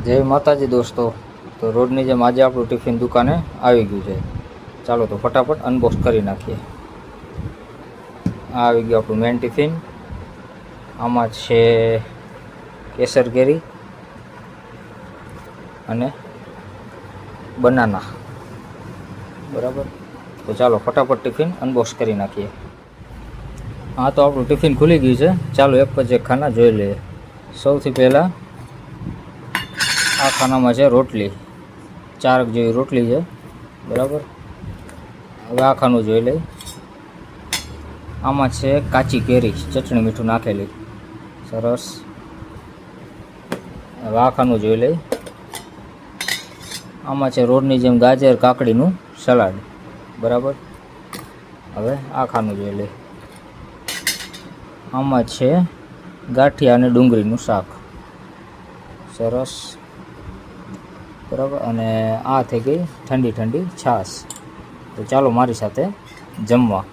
જય માતાજી દોસ્તો, તો રોજની જેમ આજે આપણું ટિફિન દુકાને આવી ગયું છે. ચાલો તો ફટાફટ અનબોક્સ કરી નાખીએ. આ આવી ગયું આપણું મેન ટિફિન. આમાં છે કેસર કેરી અને બનાના, બરાબર. તો ચાલો ફટાફટ ટિફિન અનબોક્સ કરી નાખીએ. હા, તો આપણું ટિફિન ખુલી ગયું છે. ચાલો એક પછી એક ખાના જોઈ લઈએ. સૌથી પહેલાં આ ખાનામાં છે રોટલી, 4 જેવી રોટલી છે, બરાબર. હવે આ ખાનું જોઈ લઈ. આમાં છે કાચી કેરી, ચટણી મીઠું નાખેલી, સરસ. હવે આ ખાનું જોઈ લઈ. આમાં છે રોડની જેમ ગાજર કાકડીનું સલાડ, બરાબર. હવે આ ખાનું જોઈ લઈ. આમાં છે ગાંઠિયા અને ડુંગળીનું શાક, સરસ, બરાબર. અને આ થઈ ગઈ ઠંડી ઠંડી છાશ. તો ચાલો મારી સાથે જમવા.